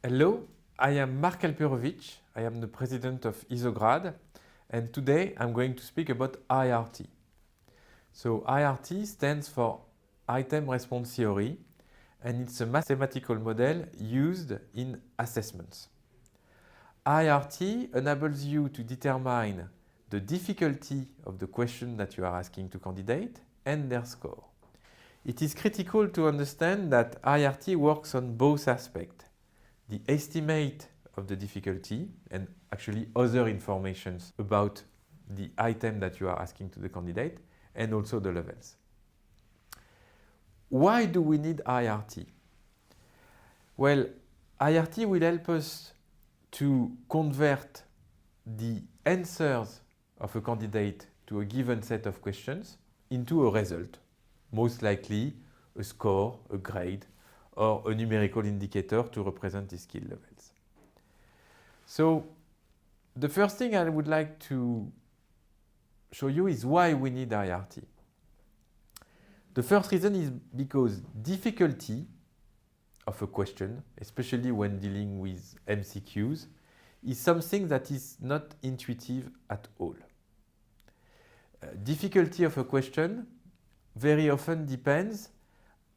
Hello, I am Mark Alperovich. I am the president of Isograd, and today I'm going to speak about IRT. So IRT stands for Item Response Theory, and it's a mathematical model used in assessments. IRT enables you to determine the difficulty of the question that you are asking to candidate and their score. It is critical to understand that IRT works on both aspects: the estimate of the difficulty and actually other informations about the item that you are asking to the candidate, and also the levels. Why do we need IRT? Well, IRT will help us to convert the answers of a candidate to a given set of questions into a result, most likely a score, a grade, or a numerical indicator to represent the skill levels. So the first thing I would like to show you is why we need IRT. The first reason is because difficulty of a question, especially when dealing with MCQs, is something that is not intuitive at all. Difficulty of a question very often depends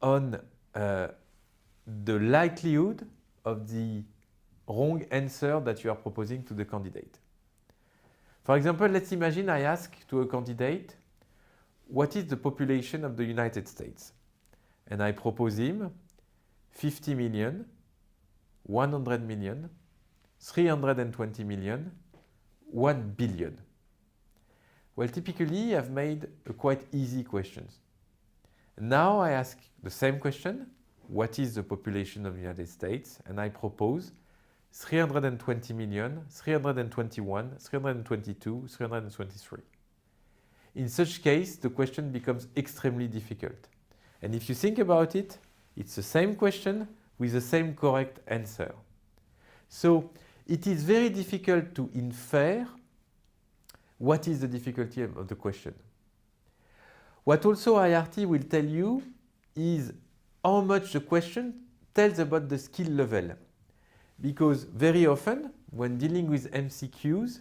on the likelihood of the wrong answer that you are proposing to the candidate. For example, let's imagine I ask to a candidate, what is the population of the United States? And I propose him 50 million, 100 million, 320 million, 1 billion. Well, typically I've made a quite easy question. Now I ask the same question, what is the population of the United States? And I propose 320 million, 321, 322, 323. In such case, the question becomes extremely difficult. And if you think about it, it's the same question with the same correct answer. So it is very difficult to infer what is the difficulty of the question. What also IRT will tell you is how much the question tells about the skill level. Because very often, when dealing with MCQs,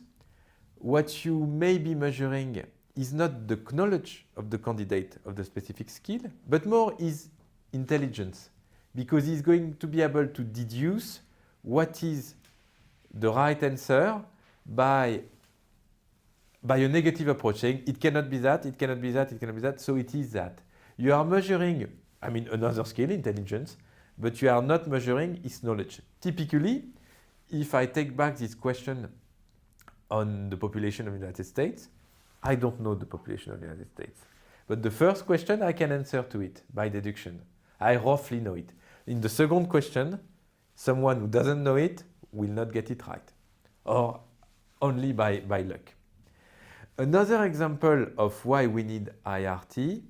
what you may be measuring is not the knowledge of the candidate of the specific skill, but more his intelligence. Because he's going to be able to deduce what is the right answer by a negative approach, saying it cannot be that, it cannot be that, it cannot be that, so it is that. You are measuring, another skill, intelligence, but you are not measuring his knowledge. Typically, if I take back this question on the population of the United States, I don't know the population of the United States. But the first question, I can answer to it by deduction. I roughly know it. In the second question, someone who doesn't know it will not get it right, or only by luck. Another example of why we need IRT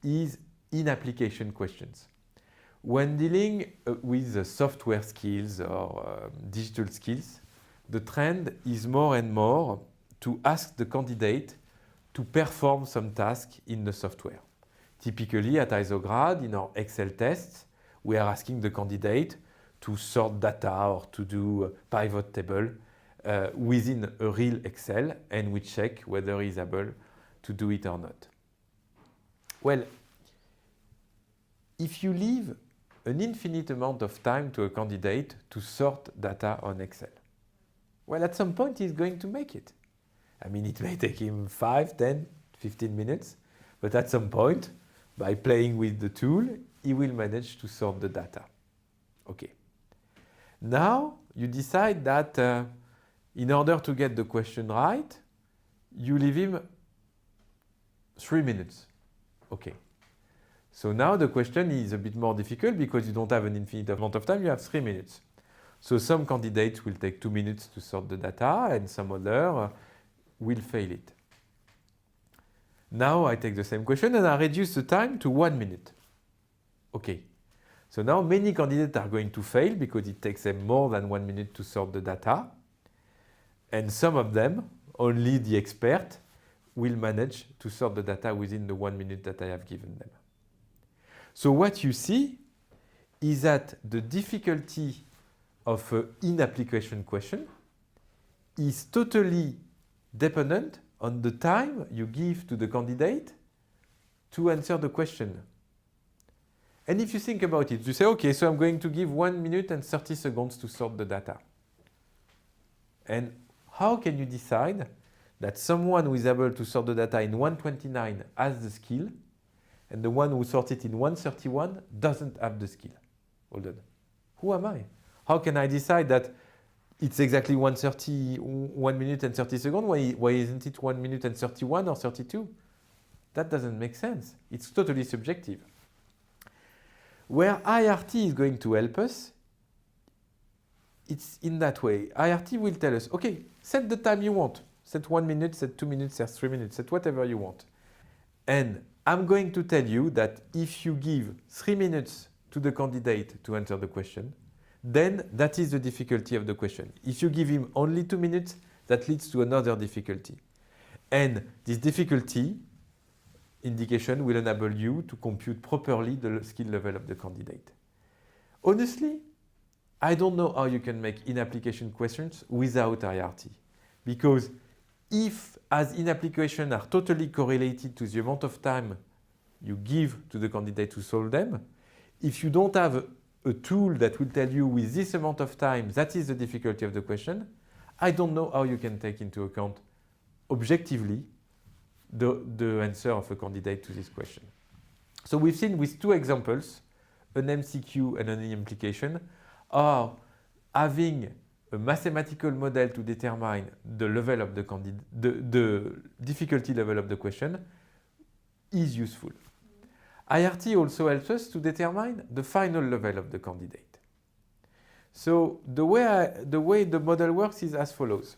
is in-application questions. When dealing with software skills or digital skills, the trend is more and more to ask the candidate to perform some task in the software. Typically at Isograd, in our Excel tests, we are asking the candidate to sort data or to do a pivot table within a real Excel, and we check whether he's able to do it or not. Well, if you leave an infinite amount of time to a candidate to sort data on Excel, well, at some point he's going to make it. It may take him 5, 10, 15 minutes, but at some point, by playing with the tool, he will manage to sort the data. Okay. Now, you decide that in order to get the question right, you leave him 3 minutes. Okay. So now the question is a bit more difficult because you don't have an infinite amount of time, you have 3 minutes. So some candidates will take 2 minutes to sort the data and some other will fail it. Now I take the same question and I reduce the time to 1 minute. Okay. So now many candidates are going to fail because it takes them more than 1 minute to sort the data. And some of them, only the expert, will manage to sort the data within the 1 minute that I have given them. So what you see is that the difficulty of an in-application question is totally dependent on the time you give to the candidate to answer the question. And if you think about it, you say, okay, so I'm going to give 1 minute and 30 seconds to sort the data. And how can you decide that someone who is able to sort the data in 129 has the skill, and the one who sorts it in 131 doesn't have the skill? Hold on. Who am I? How can I decide that it's exactly 1 minute and 30 seconds? Why isn't it 1 minute and 31 or 32? That doesn't make sense. It's totally subjective. Where IRT is going to help us, it's in that way. IRT will tell us, okay, set the time you want. Set 1 minute, set 2 minutes, set 3 minutes, set whatever you want. And I'm going to tell you that if you give 3 minutes to the candidate to answer the question, then that is the difficulty of the question. If you give him only 2 minutes, that leads to another difficulty. And this difficulty indication will enable you to compute properly the skill level of the candidate. Honestly, I don't know how you can make in-application questions without IRT. Because if, as in-application are totally correlated to the amount of time you give to the candidate to solve them, if you don't have a tool that will tell you with this amount of time, that is the difficulty of the question, I don't know how you can take into account objectively the answer of a candidate to this question. So we've seen with 2 examples, an MCQ and an implication, are having a mathematical model to determine the level of the difficulty level of the question is useful. IRT also helps us to determine the final level of the candidate. So the way the model works is as follows.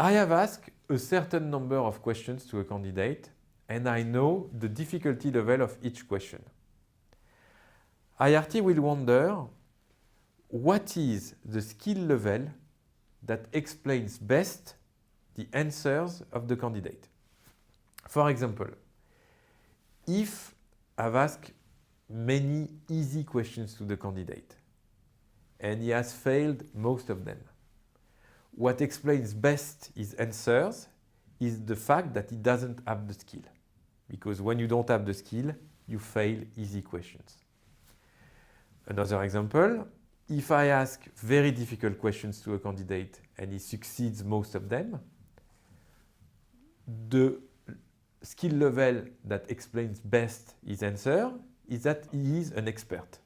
I have asked a certain number of questions to a candidate, and I know the difficulty level of each question. IRT will wonder what is the skill level that explains best the answers of the candidate. For example, if I've asked many easy questions to the candidate, and he has failed most of them, what explains best his answers is the fact that he doesn't have the skill. Because when you don't have the skill, you fail easy questions. Another example, if I ask very difficult questions to a candidate and he succeeds most of them, the skill level that explains best his answer is that he is an expert.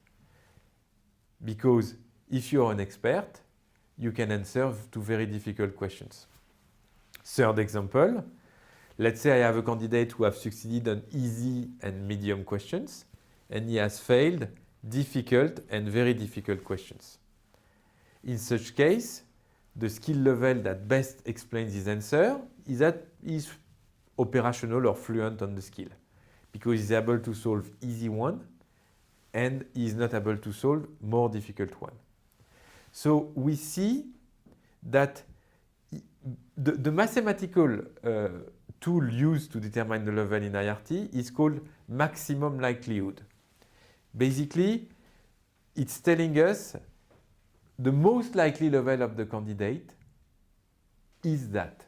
Because if you're an expert, you can answer to very difficult questions. Third example, let's say I have a candidate who has succeeded on easy and medium questions, and he has failed difficult and very difficult questions. In such case, the skill level that best explains his answer is that he's operational or fluent on the skill, because he's able to solve easy one and he's not able to solve more difficult one. So we see that the mathematical tool used to determine the level in IRT is called maximum likelihood. Basically, it's telling us the most likely level of the candidate is that.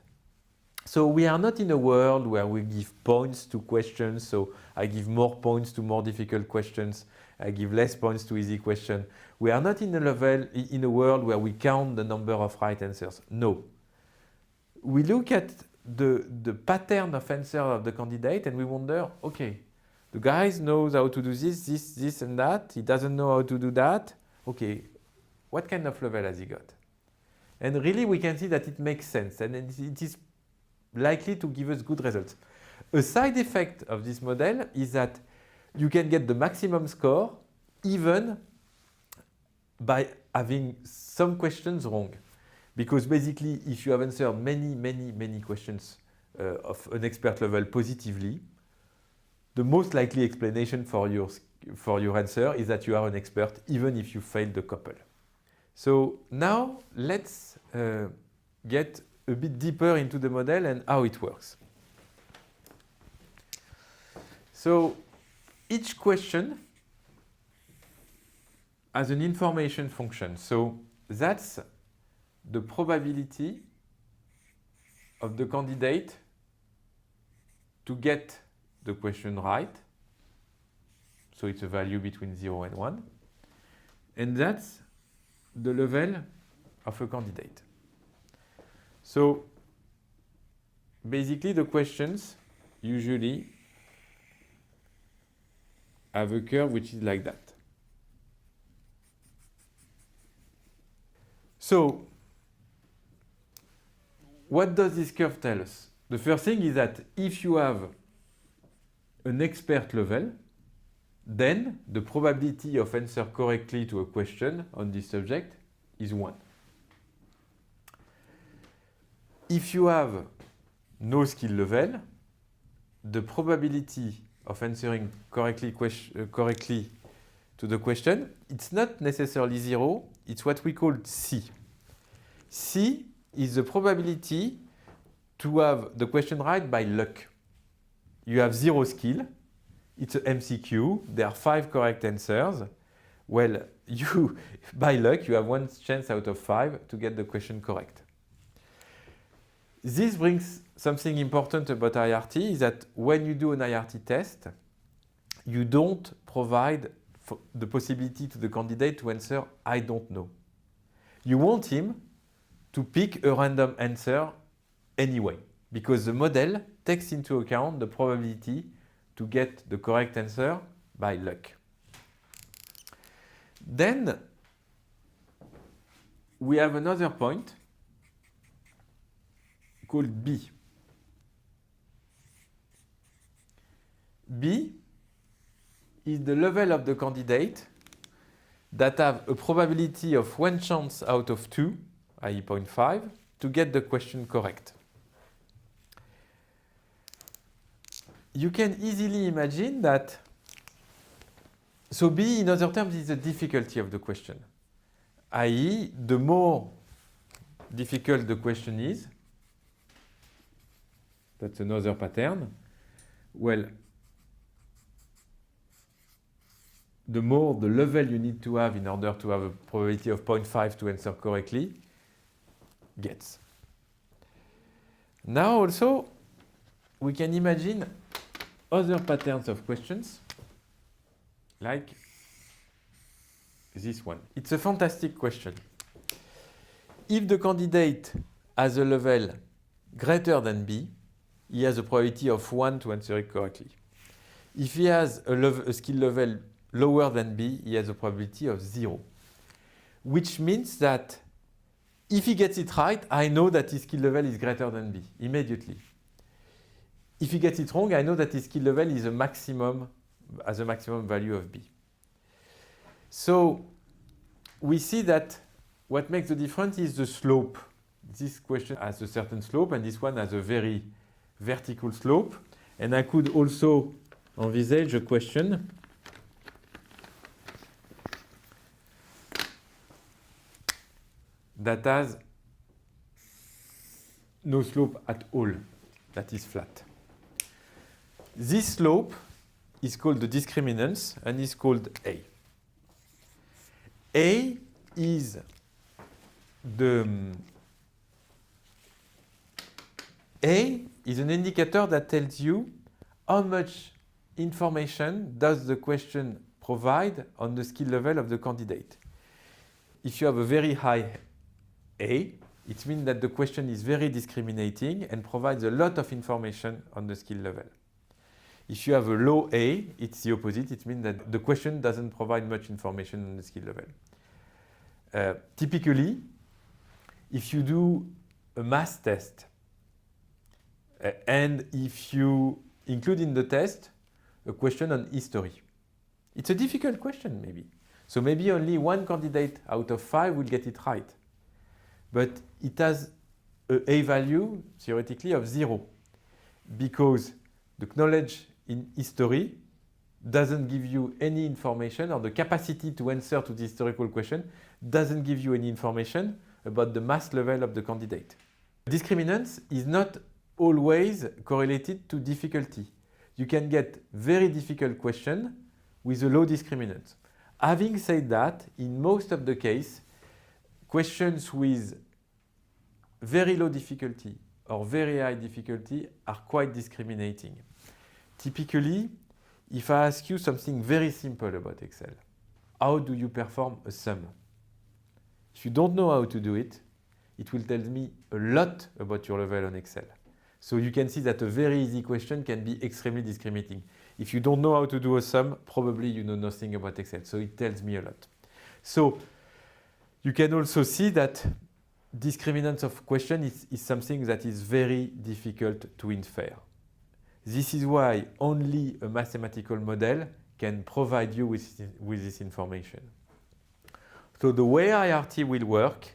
So we are not in a world where we give points to questions. So I give more points to more difficult questions. I give less points to easy questions. We are not in a world where we count the number of right answers. No. We look at the pattern of answer of the candidate and we wonder, okay, the guy knows how to do this and that. He doesn't know how to do that. Okay, what kind of level has he got? And really we can see that it makes sense and it is likely to give us good results. A side effect of this model is that you can get the maximum score even by having some questions wrong. Because basically, if you have answered many questions of an expert level positively, the most likely explanation for your answer is that you are an expert even if you failed the couple. So now let's get a bit deeper into the model and how it works. So each question as an information function. So that's the probability of the candidate to get the question right. So it's a value between 0 and 1. And that's the level of a candidate. So basically the questions usually have a curve which is like that. So what does this curve tell us? The first thing is that if you have an expert level, then the probability of answer correctly to a question on this subject is 1. If you have no skill level, the probability of answering correctly to the question, it's not necessarily 0, it's what we call C. C is the probability to have the question right by luck. You have 0 skill, it's a MCQ, there are 5 correct answers. Well, you, by luck, you have 1 chance out of 5 to get the question correct. This brings something important about IRT, is that when you do an IRT test, you don't provide the possibility to the candidate to answer, I don't know. You want him to pick a random answer anyway, because the model takes into account the probability to get the correct answer by luck. Then we have another point called B. B is the level of the candidate that have a probability of 1 chance out of 2, i.e. 0.5, to get the question correct. You can easily imagine that, so B, in other terms, is the difficulty of the question, i.e. the more difficult the question is, that's another pattern, well, the more the level you need to have in order to have a probability of 0.5 to answer correctly gets. Now also, we can imagine other patterns of questions, like this one. It's a fantastic question. If the candidate has a level greater than B, he has a probability of 1 to answer it correctly. If he has a skill level lower than B, he has a probability of 0. Which means that if he gets it right, I know that his skill level is greater than B immediately. If he gets it wrong, I know that his skill level is has a maximum value of B. So we see that what makes the difference is the slope. This question has a certain slope, and this one has a very vertical slope. And I could also envisage a question that has no slope at all, that is flat. This slope is called the discriminance and is called A. A is an indicator that tells you how much information does the question provide on the skill level of the candidate. If you have a very high A, it means that the question is very discriminating and provides a lot of information on the skill level. If you have a low A, it's the opposite. It means that the question doesn't provide much information on the skill level. Typically, if you do a math test and if you include in the test a question on history, it's a difficult question maybe. So maybe only 1 candidate out of 5 will get it right. But it has a value, theoretically, of 0, because the knowledge in history doesn't give you any information, or the capacity to answer to the historical question doesn't give you any information about the math level of the candidate. Discriminance is not always correlated to difficulty. You can get very difficult question with a low discriminant. Having said that, in most of the case, questions with very low difficulty or very high difficulty are quite discriminating. Typically, if I ask you something very simple about Excel, how do you perform a sum? If you don't know how to do it, it will tell me a lot about your level on Excel. So you can see that a very easy question can be extremely discriminating. If you don't know how to do a sum, probably you know nothing about Excel. So it tells me a lot. So you can also see that discriminants of question is something that is very difficult to infer. This is why only a mathematical model can provide you with this information. So the way IRT will work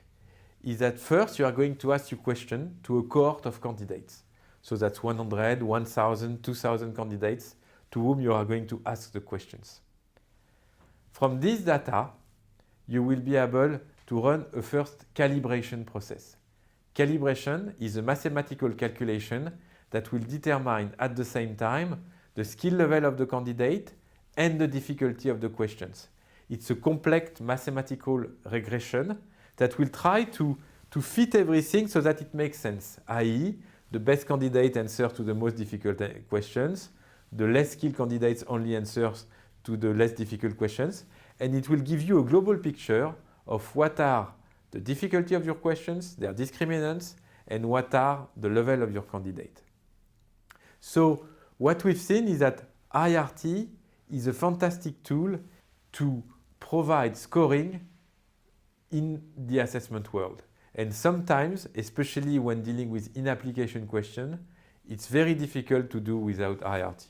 is that first you are going to ask your question to a cohort of candidates. So that's 100, 1,000, 2,000 candidates to whom you are going to ask the questions. From this data, you will be able to run a first calibration process. Calibration is a mathematical calculation that will determine at the same time the skill level of the candidate and the difficulty of the questions. It's a complex mathematical regression that will try to fit everything so that it makes sense, i.e., the best candidate answers to the most difficult questions, the less skilled candidates only answers to the less difficult questions, and it will give you a global picture of what are the difficulty of your questions, their discriminants, and what are the level of your candidate. So what we've seen is that IRT is a fantastic tool to provide scoring in the assessment world. And sometimes, especially when dealing with in-application questions, it's very difficult to do without IRT.